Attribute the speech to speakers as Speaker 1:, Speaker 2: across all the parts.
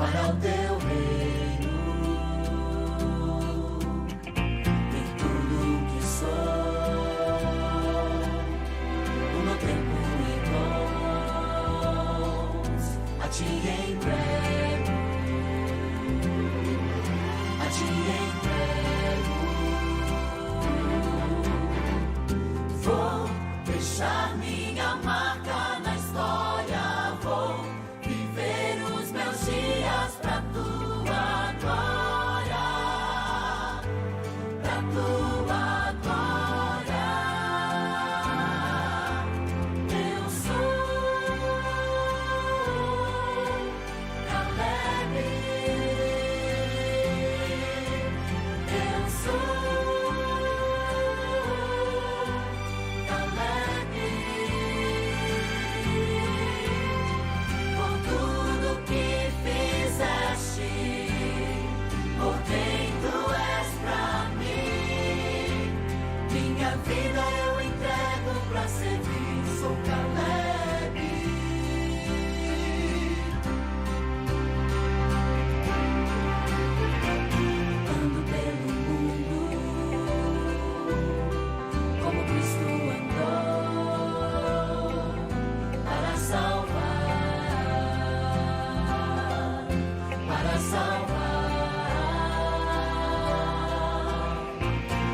Speaker 1: para o teu reino. Em tudo que sou, o meu tempo em mãos, a ti entrego, a ti entrego. Vou deixar minha marca na história, vou viver os meus dias pra tua glória, pra tua glória. Eu sou Caleb, eu sou Caleb. Por tudo que fizeste, por quem tu és pra mim, minha vida eu entrego pra servir. Sou Caleb. Ando pelo mundo como Cristo andou, para salvar, para salvar.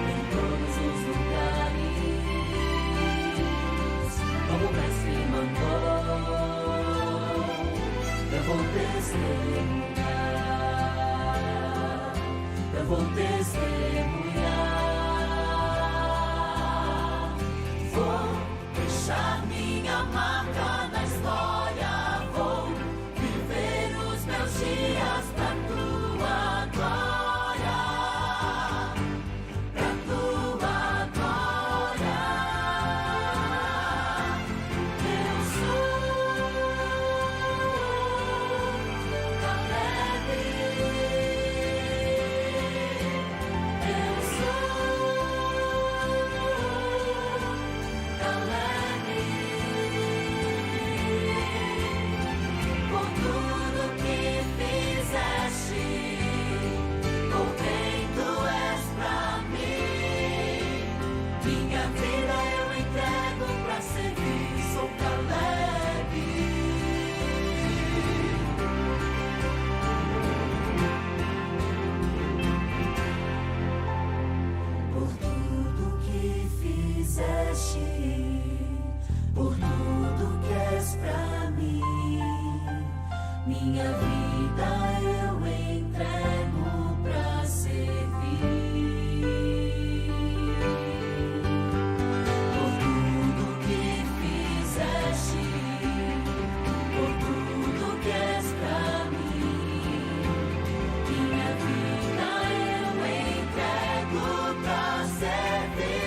Speaker 1: Em todos os lugares, como o mestre mandou, eu vou testemunhar, eu vou testemunhar. Vou deixar minha marca na história, vou viver os meus dias pra tua glória, pra tua glória. Eu sou Caleb, eu sou Caleb. Por tudo que fizeste, por quem tu és pra mim, minha vida eu entrego pra servir. Sou Caleb. Por tudo que fizeste, por tudo que és pra mim, minha vida eu entrego pra servir. Por tudo que fizeste, por tudo que és pra mim, minha vida eu entrego pra servir.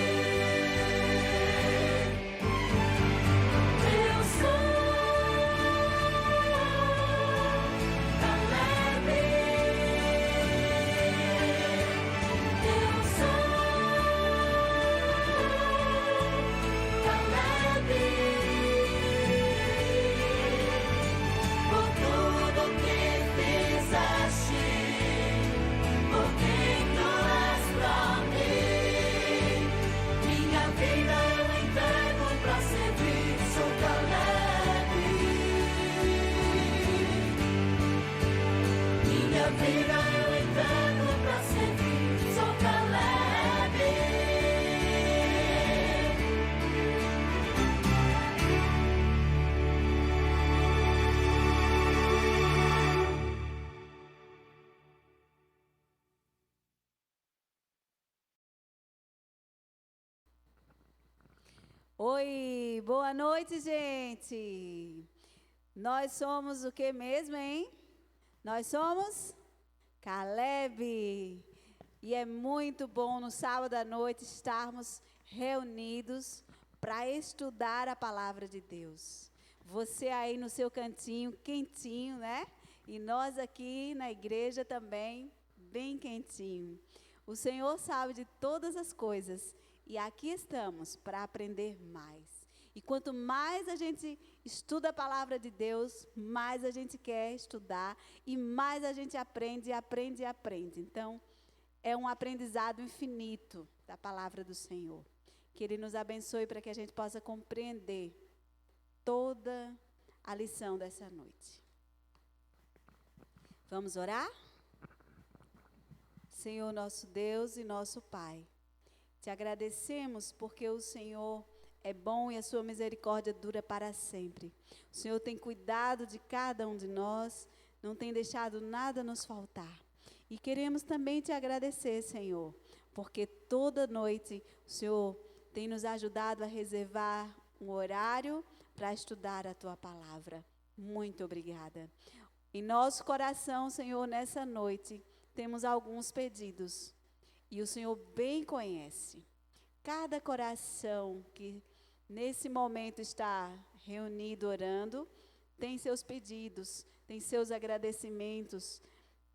Speaker 1: Eu sou Caleb, eu sou Caleb. Por tudo que fizeste, por quem tu és pra mim, minha vida eu entrego pra servir. Sou Caleb. Minha vida eu entrego pra servir. Sou Caleb.
Speaker 2: Oi, boa noite, gente. Nós somos o que mesmo, hein? Nós somos Caleb. E é muito bom no sábado à noite estarmos reunidos para estudar a palavra de Deus. Você aí no seu cantinho, quentinho, né? E nós aqui na igreja também, bem quentinho. O Senhor sabe de todas as coisas. E aqui estamos para aprender mais. E quanto mais a gente estuda a palavra de Deus, mais a gente quer estudar e mais a gente aprende, aprende e aprende. Então, é um aprendizado infinito da palavra do Senhor. Que Ele nos abençoe para que a gente possa compreender toda a lição dessa noite. Vamos orar? Senhor, nosso Deus e nosso Pai, te agradecemos porque o Senhor é bom e a sua misericórdia dura para sempre. O Senhor tem cuidado de cada um de nós, não tem deixado nada nos faltar. E queremos também te agradecer, Senhor, porque toda noite o Senhor tem nos ajudado a reservar um horário para estudar a tua palavra. Muito obrigada. Em nosso coração, Senhor, nessa noite, temos alguns pedidos. E o Senhor bem conhece cada coração que nesse momento está reunido orando, tem seus pedidos, tem seus agradecimentos.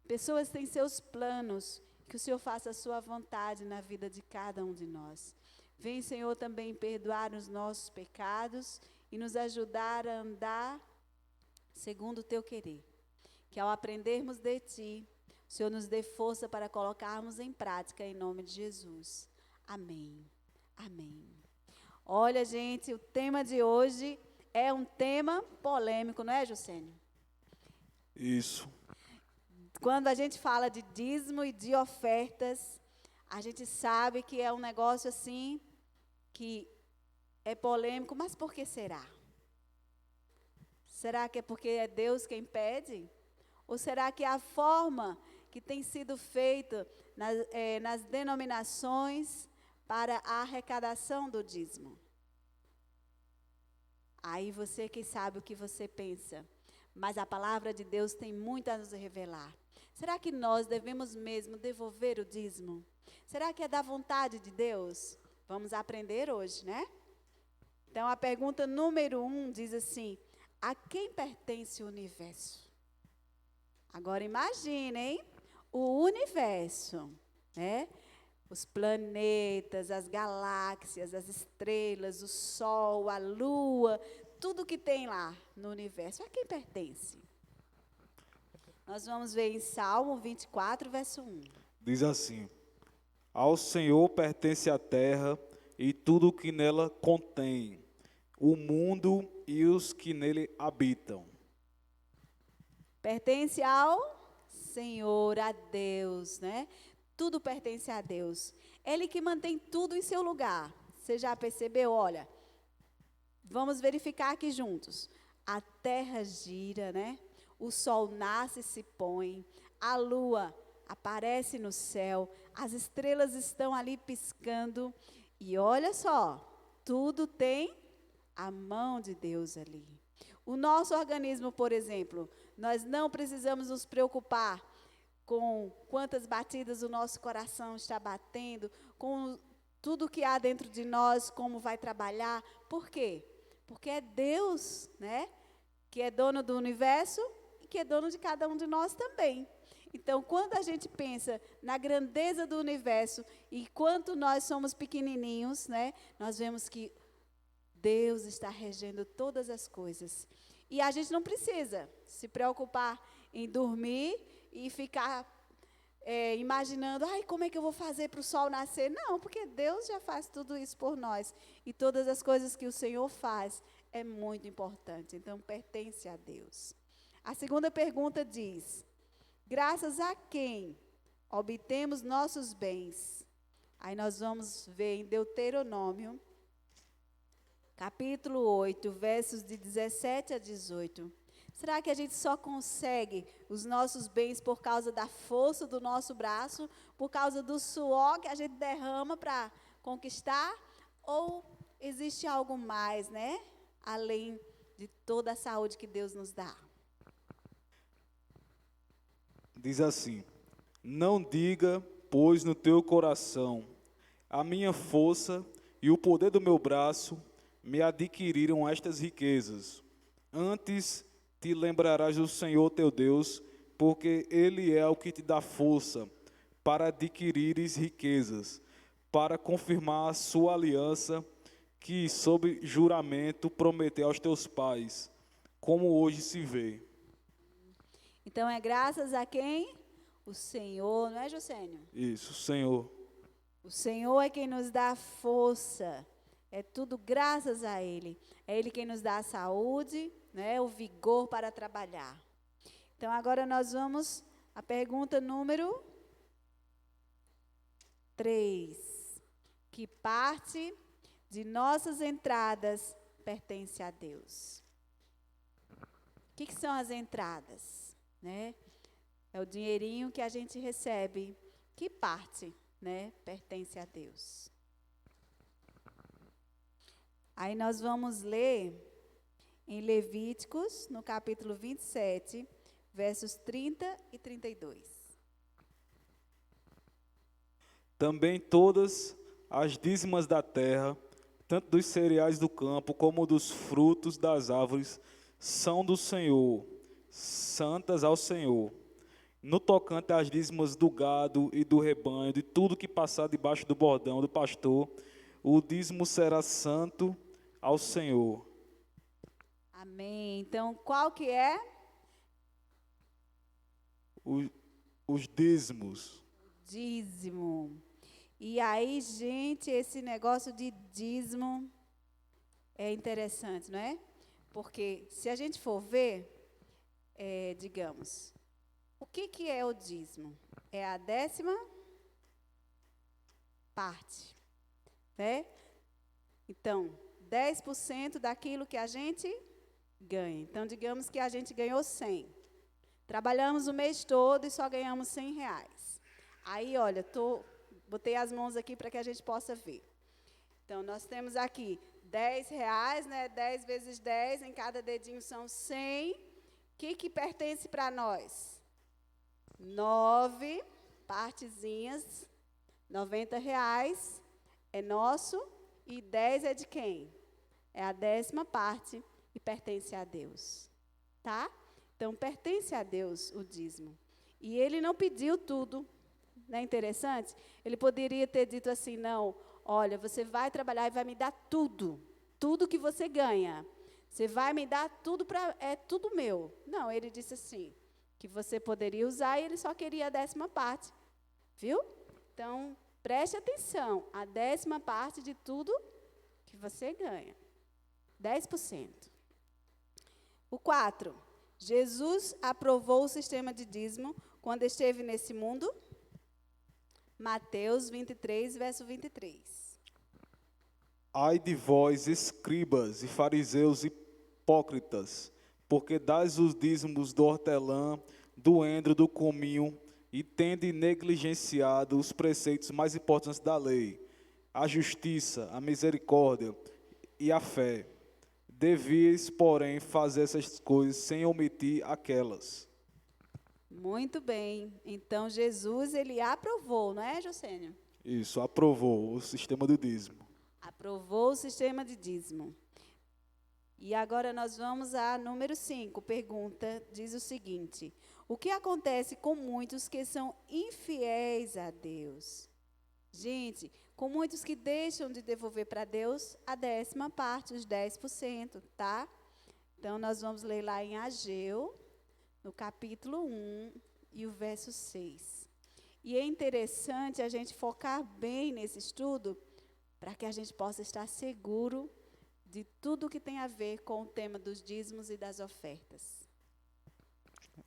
Speaker 2: Pessoas têm seus planos, que o Senhor faça a sua vontade na vida de cada um de nós. Vem, Senhor, também perdoar os nossos pecados e nos ajudar a andar segundo o teu querer. Que ao aprendermos de ti, o Senhor nos dê força para colocarmos em prática em nome de Jesus. Amém. Amém. Olha, gente, o tema de hoje é um tema polêmico, não é, Juscelio?
Speaker 3: Isso.
Speaker 2: Quando a gente fala de dízimo e de ofertas, a gente sabe que é um negócio assim, que é polêmico, mas por que será? Será que é porque é Deus quem pede? Ou será que é a forma que tem sido feita nas denominações para a arrecadação do dízimo? Aí você que sabe o que você pensa, mas a palavra de Deus tem muito a nos revelar. Será que nós devemos mesmo devolver o dízimo? Será que é da vontade de Deus? Vamos aprender hoje, né? Então, a pergunta número 1 diz assim: a quem pertence o universo? Agora imaginem o universo, né? Os planetas, as galáxias, as estrelas, o sol, a lua, tudo que tem lá no universo, a quem pertence? Nós vamos ver em Salmo 24, verso 1.
Speaker 3: Diz assim: ao Senhor pertence a terra e tudo o que nela contém, o mundo e os que nele habitam.
Speaker 2: Pertence ao Senhor, a Deus, né? Tudo pertence a Deus. Ele que mantém tudo em seu lugar. Você já percebeu? Olha, vamos verificar aqui juntos. A terra gira, né? O sol nasce e se põe. A lua aparece no céu. As estrelas estão ali piscando. E olha só, tudo tem a mão de Deus ali. O nosso organismo, por exemplo, nós não precisamos nos preocupar com quantas batidas o nosso coração está batendo, com tudo que há dentro de nós, como vai trabalhar. Por quê? Porque é Deus, né, que é dono do universo e que é dono de cada um de nós também. Então, quando a gente pensa na grandeza do universo e quanto nós somos pequenininhos, né, nós vemos que Deus está regendo todas as coisas. E a gente não precisa se preocupar em dormir e ficar imaginando, ai, como é que eu vou fazer para o sol nascer? Não, porque Deus já faz tudo isso por nós. E todas as coisas que o Senhor faz é muito importante. Então, pertence a Deus. A segunda pergunta diz: graças a quem obtemos nossos bens? Aí nós vamos ver em Deuteronômio, capítulo 8, versos de 17 a 18. Será que a gente só consegue os nossos bens por causa da força do nosso braço, por causa do suor que a gente derrama para conquistar? Ou existe algo mais, né? Além de toda a saúde que Deus nos dá.
Speaker 3: Diz assim: não diga, pois, no teu coração, a minha força e o poder do meu braço me adquiriram estas riquezas. Antes te lembrarás do Senhor teu Deus, porque Ele é o que te dá força para adquirires riquezas, para confirmar a sua aliança que, sob juramento, prometeu aos teus pais, como hoje se vê.
Speaker 2: Então é graças a quem? O Senhor, não é, Josênio?
Speaker 3: Isso, Senhor.
Speaker 2: O Senhor é quem nos dá força. É tudo graças a Ele. É Ele quem nos dá a saúde, né, o vigor para trabalhar. Então agora nós vamos à pergunta número 3. Que parte de nossas entradas pertence a Deus? O que são as entradas? Né? É o dinheirinho que a gente recebe. Que parte, né, pertence a Deus? Aí nós vamos ler em Levíticos, no capítulo 27, versos 30 e 32.
Speaker 3: Também todas as dízimas da terra, tanto dos cereais do campo como dos frutos das árvores, são do Senhor, santas ao Senhor. No tocante às dízimas do gado e do rebanho, de tudo que passar debaixo do bordão do pastor, o dízimo será santo ao Senhor.
Speaker 2: Amém. Então, qual que é?
Speaker 3: Os dízimos.
Speaker 2: Dízimo. E aí, gente, esse negócio de dízimo é interessante, não é? Porque se a gente for ver, digamos, o que é o dízimo? É a 10ª parte, né? Então, 10% daquilo que a gente ganha. Então, digamos que a gente ganhou 100. Trabalhamos o mês todo e só ganhamos R$100. Aí, olha, botei as mãos aqui para que a gente possa ver. Então, nós temos aqui R$10, né? 10 vezes 10, em cada dedinho são 100. O que pertence para nós? 9 partezinhas, R$90 é nosso e 10 é de quem? É a 10ª parte e pertence a Deus, tá? Então, pertence a Deus o dízimo. E ele não pediu tudo, não é interessante? Ele poderia ter dito assim, não, olha, você vai trabalhar e vai me dar tudo, tudo que você ganha. Você vai me dar tudo, é tudo meu. Não, ele disse assim, que você poderia usar e ele só queria a 10ª parte, viu? Então, preste atenção, a 10ª parte de tudo que você ganha, 10%. O 4, Jesus aprovou o sistema de dízimo quando esteve nesse mundo? Mateus 23, verso 23.
Speaker 3: Ai de vós, escribas e fariseus hipócritas, porque dais os dízimos do hortelã, do endro, do cominho, e tende negligenciado os preceitos mais importantes da lei, a justiça, a misericórdia e a fé. Devíeis, porém, fazer essas coisas sem omitir aquelas.
Speaker 2: Muito bem. Então, Jesus, ele aprovou, não é, Josênio?
Speaker 3: Isso, aprovou o sistema do dízimo.
Speaker 2: Aprovou o sistema de dízimo. E agora nós vamos a número 5. Pergunta diz o seguinte: o que acontece com muitos que são infiéis a Deus? Gente, com muitos que deixam de devolver para Deus a 10ª parte, os 10%, tá? Então, nós vamos ler lá em Ageu, no capítulo 1 e o verso 6. E é interessante a gente focar bem nesse estudo, para que a gente possa estar seguro de tudo que tem a ver com o tema dos dízimos e das ofertas.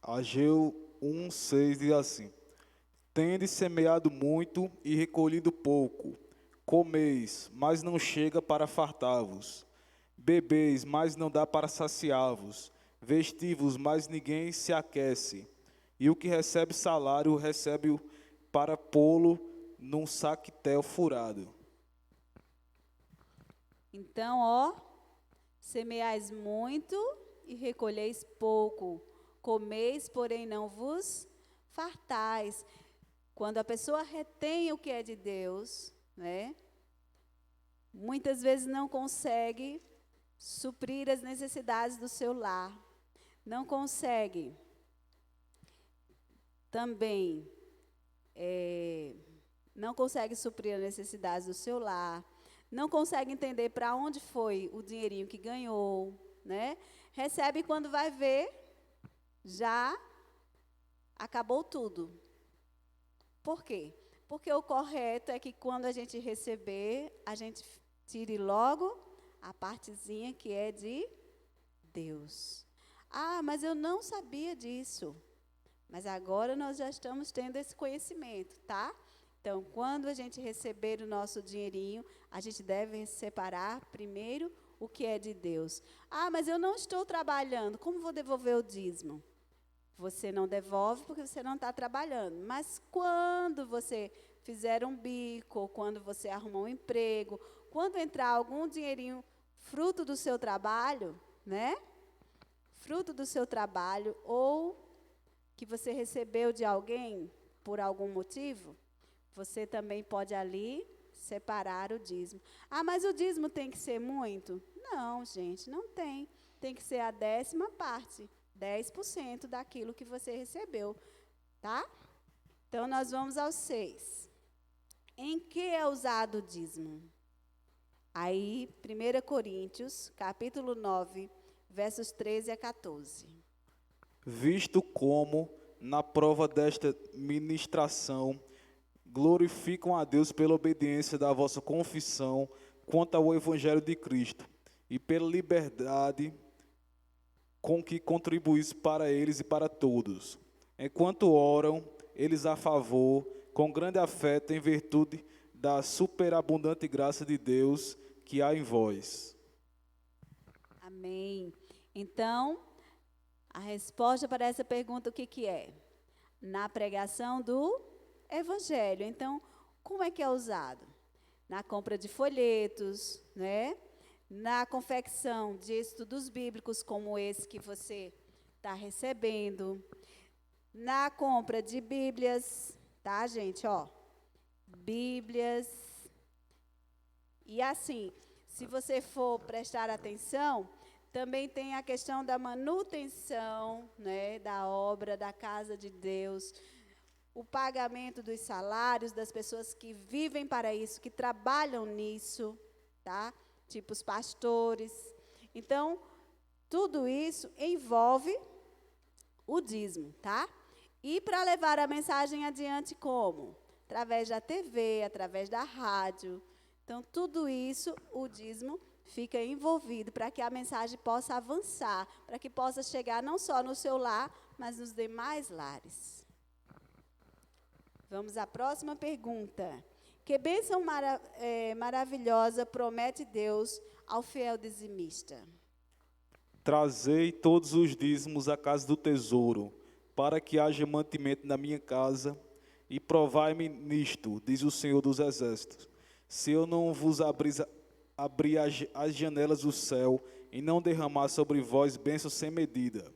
Speaker 3: Ageu 1,6 diz assim: Tendes semeado muito e recolhido pouco. Comeis, mas não chega para fartar-vos. Bebeis, mas não dá para saciar-vos. Vestivos, mas ninguém se aquece. E o que recebe salário, recebe-o para pô-lo num saquetel furado.
Speaker 2: Então, ó, semeais muito e recolheis pouco. Comeis, porém não vos fartais. Quando a pessoa retém o que é de Deus, né? Muitas vezes não consegue suprir as necessidades do seu lar. Não consegue também, não consegue suprir as necessidades do seu lar. não consegue entender para onde foi o dinheirinho que ganhou, né? Recebe e quando vai ver, já acabou tudo. Por quê? Porque o correto é que quando a gente receber, a gente tire logo a partezinha que é de Deus. Ah, mas eu não sabia disso. Mas agora nós já estamos tendo esse conhecimento, tá? Então, quando a gente receber o nosso dinheirinho, a gente deve separar primeiro o que é de Deus. Ah, mas eu não estou trabalhando, como vou devolver o dízimo? Você não devolve porque você não está trabalhando. Mas quando você fizer um bico, ou quando você arrumar um emprego, quando entrar algum dinheirinho fruto do seu trabalho, né? Fruto do seu trabalho, ou que você recebeu de alguém por algum motivo, você também pode ali separar o dízimo. Ah, mas o dízimo tem que ser muito? Não, gente, não tem. Tem que ser a 10ª parte, 10% daquilo que você recebeu, tá? Então, nós vamos ao 6. Em que é usado o dízimo? Aí, 1 Coríntios, capítulo 9, versos 13 a 14.
Speaker 3: Visto como, na prova desta ministração, glorificam a Deus pela obediência da vossa confissão quanto ao Evangelho de Cristo, e pela liberdade com que contribuís para eles e para todos. Enquanto oram, eles a favor, com grande afeto, em virtude da superabundante graça de Deus que há em vós.
Speaker 2: Amém. Então, a resposta para essa pergunta, o que que é? Na pregação do Evangelho. Então, como é que é usado? Na compra de folhetos, né? Na confecção de estudos bíblicos como esse que você está recebendo. Na compra de Bíblias, tá, gente? Ó, Bíblias. E assim, se você for prestar atenção, também tem a questão da manutenção, né, da obra, da casa de Deus, o pagamento dos salários das pessoas que vivem para isso, que trabalham nisso, tá? Tipo os pastores. Então, tudo isso envolve o dízimo, tá? E para levar a mensagem adiante como? Através da TV, através da rádio. Então, tudo isso, o dízimo fica envolvido para que a mensagem possa avançar, para que possa chegar não só no seu lar, mas nos demais lares. Vamos à próxima pergunta. Que bênção maravilhosa promete Deus ao fiel dizimista?
Speaker 3: Trazei todos os dízimos à casa do tesouro, para que haja mantimento na minha casa, e provai-me nisto, diz o Senhor dos Exércitos, se eu não vos abrir as janelas do céu e não derramar sobre vós bênçãos sem medida.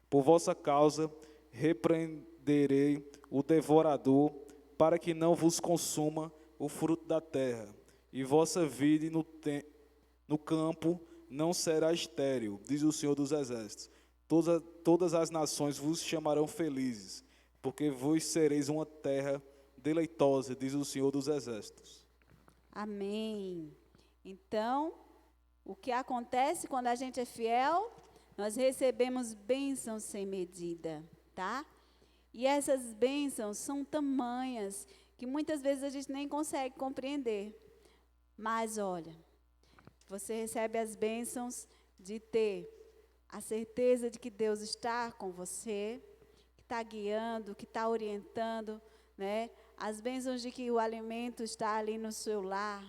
Speaker 3: Por vossa causa repreenderei o devorador, para que não vos consuma o fruto da terra, e vossa vide no campo não será estéril, diz o Senhor dos Exércitos. Todas as nações vos chamarão felizes, porque vos sereis uma terra deleitosa, diz o Senhor dos Exércitos.
Speaker 2: Amém. Então, o que acontece quando a gente é fiel? Nós recebemos bênçãos sem medida, tá? E essas bênçãos são tamanhas que muitas vezes a gente nem consegue compreender. Mas olha, você recebe as bênçãos de ter a certeza de que Deus está com você, que está guiando, que está orientando, né? As bênçãos de que o alimento está ali no seu lar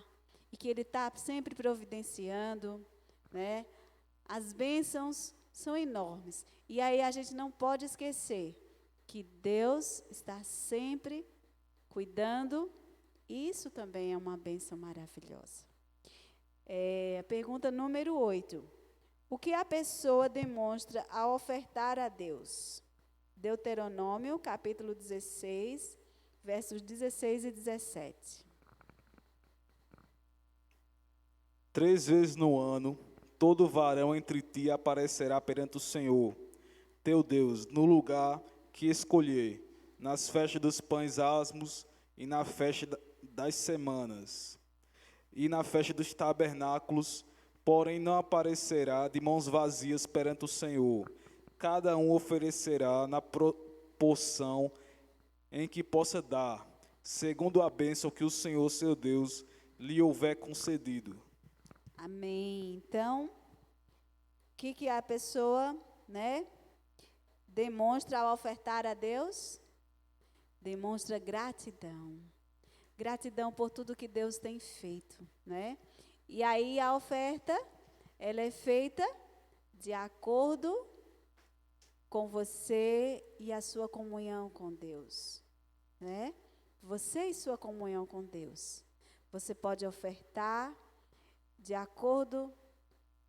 Speaker 2: e que Ele está sempre providenciando, né? As bênçãos são enormes. E aí a gente não pode esquecer que Deus está sempre cuidando. Isso também é uma bênção maravilhosa. A pergunta número 8. O que a pessoa demonstra ao ofertar a Deus? Deuteronômio, capítulo 16, versos 16 e 17.
Speaker 3: 3 vezes no ano, todo varão entre ti aparecerá perante o Senhor, teu Deus, no lugar que escolher, nas festas dos pães asmos e na festa das semanas. e na festa dos tabernáculos, porém não aparecerá de mãos vazias perante o Senhor. Cada um oferecerá na proporção em que possa dar, segundo a bênção que o Senhor, seu Deus, lhe houver concedido.
Speaker 2: Amém. Então, o que a pessoa, né, demonstra ao ofertar a Deus? Demonstra gratidão. Gratidão por tudo que Deus tem feito, né? E aí a oferta, ela é feita de acordo com você e a sua comunhão com Deus, né? Você e sua comunhão com Deus. Você pode ofertar de acordo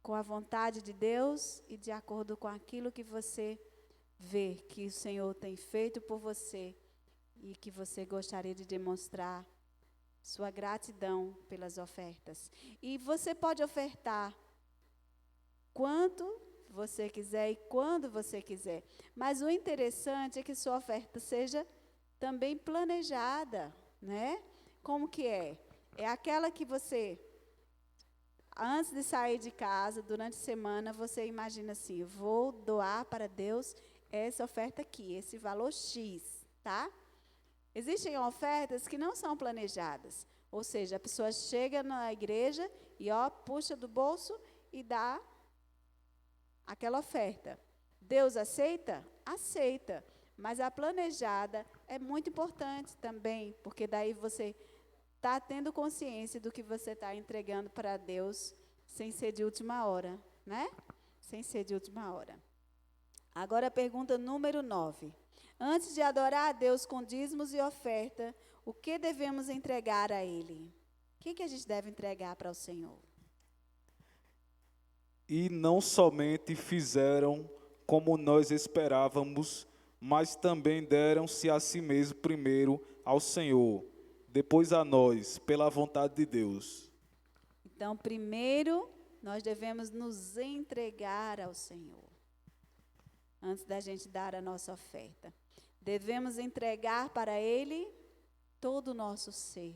Speaker 2: com a vontade de Deus e de acordo com aquilo que você vê que o Senhor tem feito por você e que você gostaria de demonstrar sua gratidão pelas ofertas. E você pode ofertar quanto você quiser e quando você quiser. Mas o interessante é que sua oferta seja também planejada, né? Como que é? É aquela que você, antes de sair de casa, durante a semana, você imagina assim, eu vou doar para Deus essa oferta aqui, esse valor X, tá? Existem ofertas que não são planejadas, ou seja, a pessoa chega na igreja e puxa do bolso e dá aquela oferta. Deus aceita? Aceita, mas a planejada é muito importante também, porque daí você está tendo consciência do que você está entregando para Deus sem ser de última hora, né? Sem ser de última hora. Agora a pergunta número 9. Antes de adorar a Deus com dízimos e oferta, o que devemos entregar a Ele? O que a gente deve entregar para o Senhor?
Speaker 3: E não somente fizeram como nós esperávamos, mas também deram-se a si mesmo primeiro ao Senhor, depois a nós, pela vontade de Deus.
Speaker 2: Então, primeiro, nós devemos nos entregar ao Senhor, antes da gente dar a nossa oferta. Devemos entregar para Ele todo o nosso ser.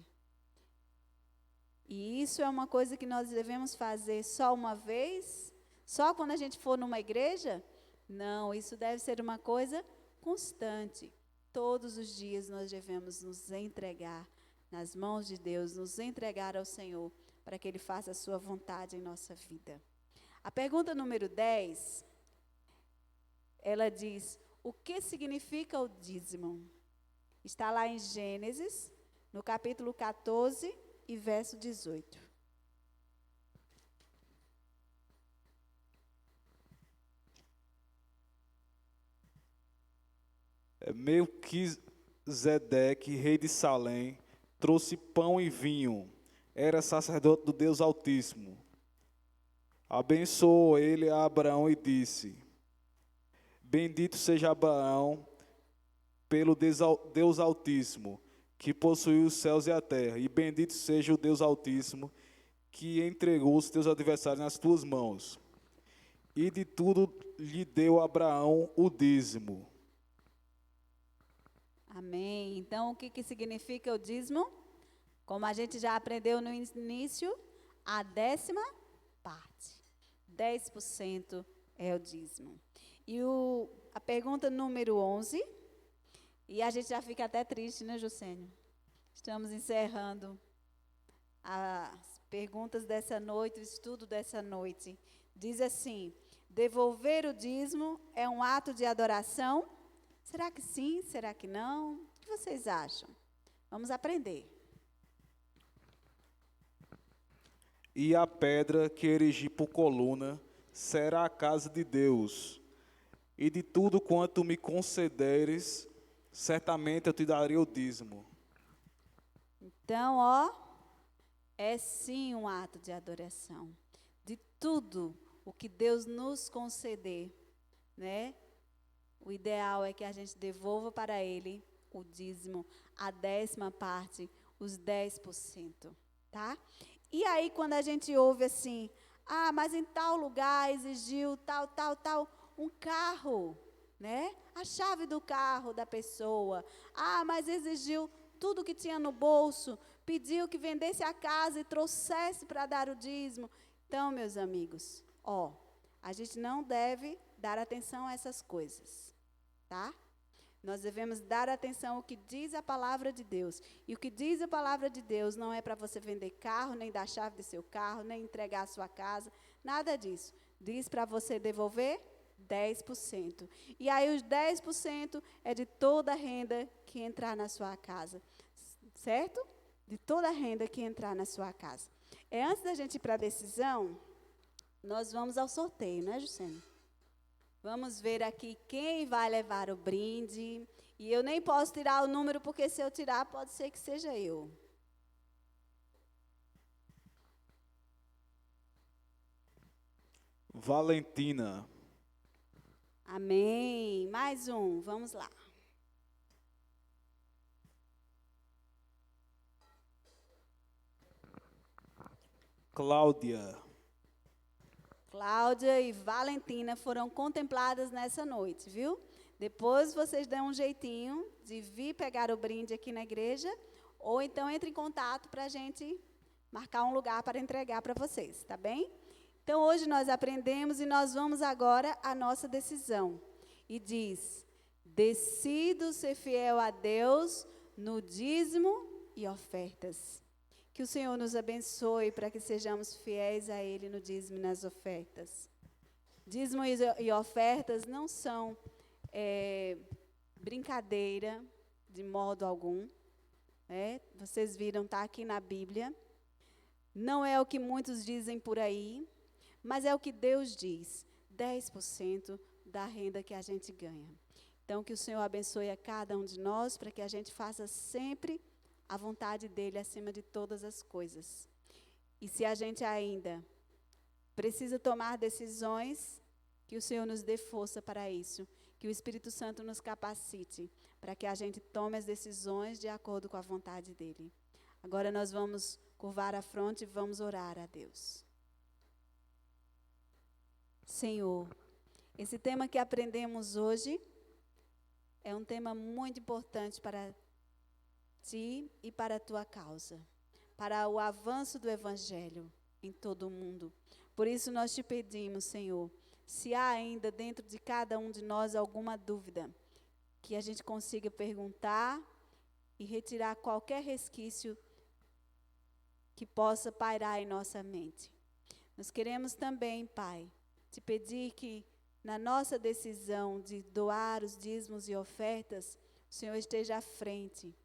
Speaker 2: E isso é uma coisa que nós devemos fazer só uma vez? Só quando a gente for numa igreja? Não, isso deve ser uma coisa constante. Todos os dias nós devemos nos entregar nas mãos de Deus, nos entregar ao Senhor, para que Ele faça a sua vontade em nossa vida. A pergunta número 10, ela diz, o que significa o dízimo? Está lá em Gênesis, no capítulo 14 e verso 18.
Speaker 3: Melquisedeque, rei de Salém, trouxe pão e vinho. Era sacerdote do Deus Altíssimo. Abençoou ele a Abraão e disse: Bendito seja Abraão pelo Deus Altíssimo, que possuiu os céus e a terra, e bendito seja o Deus Altíssimo, que entregou os teus adversários nas tuas mãos. E de tudo lhe deu Abraão o dízimo.
Speaker 2: Amém. Então, o que significa o dízimo? Como a gente já aprendeu no início, a 10ª parte. 10% é o dízimo. E a pergunta número 11, e a gente já fica até triste, né, Juscelio? Estamos encerrando as perguntas dessa noite, o estudo dessa noite. Diz assim, devolver o dízimo é um ato de adoração? Será que sim? Será que não? O que vocês acham? Vamos aprender.
Speaker 3: E a pedra que erigi por coluna será a casa de Deus. E de tudo quanto me concederes, certamente eu te darei o dízimo.
Speaker 2: Então, é sim um ato de adoração. De tudo o que Deus nos conceder, né? O ideal é que a gente devolva para Ele o dízimo, a 10ª parte, os 10%, tá? E aí, quando a gente ouve assim, mas em tal lugar exigiu tal, um carro, né? A chave do carro da pessoa. Mas exigiu tudo que tinha no bolso pediu que vendesse a casa e trouxesse para dar o dízimo. Então, meus amigos, a gente não deve dar atenção a essas coisas, tá? Nós devemos dar atenção ao que diz a palavra de Deus. E o que diz a palavra de Deus não é para você vender carro, nem dar chave de seu carro, nem entregar a sua casa, nada disso. Diz para você devolver 10%. E aí os 10% é de toda a renda que entrar na sua casa, certo? De toda a renda que entrar na sua casa. Antes da gente ir para a decisão, nós vamos ao sorteio, né, Juscelino? Vamos ver aqui quem vai levar o brinde. E eu nem posso tirar o número, porque se eu tirar, pode ser que seja eu.
Speaker 3: Valentina.
Speaker 2: Amém. Mais um, vamos lá.
Speaker 3: Cláudia.
Speaker 2: Cláudia e Valentina foram contempladas nessa noite, viu? Depois vocês dão um jeitinho de vir pegar o brinde aqui na igreja, ou então entre em contato para a gente marcar um lugar para entregar para vocês, tá bem? Então hoje nós aprendemos e nós vamos agora à nossa decisão. E diz: decido ser fiel a Deus no dízimo e ofertas. Que o Senhor nos abençoe para que sejamos fiéis a Ele no dízimo e nas ofertas. Dízimo e ofertas não são brincadeira de modo algum. Vocês viram, está aqui na Bíblia. Não é o que muitos dizem por aí, mas é o que Deus diz. 10% da renda que a gente ganha. Então, que o Senhor abençoe a cada um de nós para que a gente faça sempre a vontade dEle acima de todas as coisas. E se a gente ainda precisa tomar decisões, que o Senhor nos dê força para isso. Que o Espírito Santo nos capacite para que a gente tome as decisões de acordo com a vontade dEle. Agora nós vamos curvar a fronte e vamos orar a Deus. Senhor, esse tema que aprendemos hoje é um tema muito importante para Ti e para a Tua causa, para o avanço do Evangelho em todo o mundo. Por isso nós Te pedimos, Senhor, se há ainda dentro de cada um de nós alguma dúvida, que a gente consiga perguntar e retirar qualquer resquício que possa pairar em nossa mente. Nós queremos também, Pai, Te pedir que na nossa decisão de doar os dízimos e ofertas, o Senhor esteja à frente,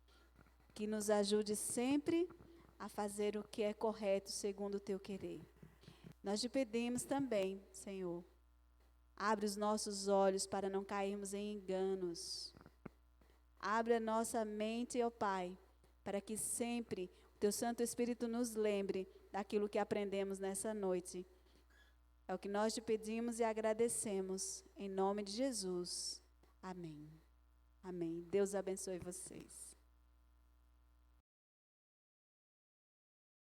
Speaker 2: que nos ajude sempre a fazer o que é correto segundo o Teu querer. Nós Te pedimos também, Senhor, abre os nossos olhos para não cairmos em enganos. Abre a nossa mente, ó Pai, para que sempre o Teu Santo Espírito nos lembre daquilo que aprendemos nessa noite. É o que nós Te pedimos e agradecemos. Em nome de Jesus. Amém. Amém. Deus abençoe vocês.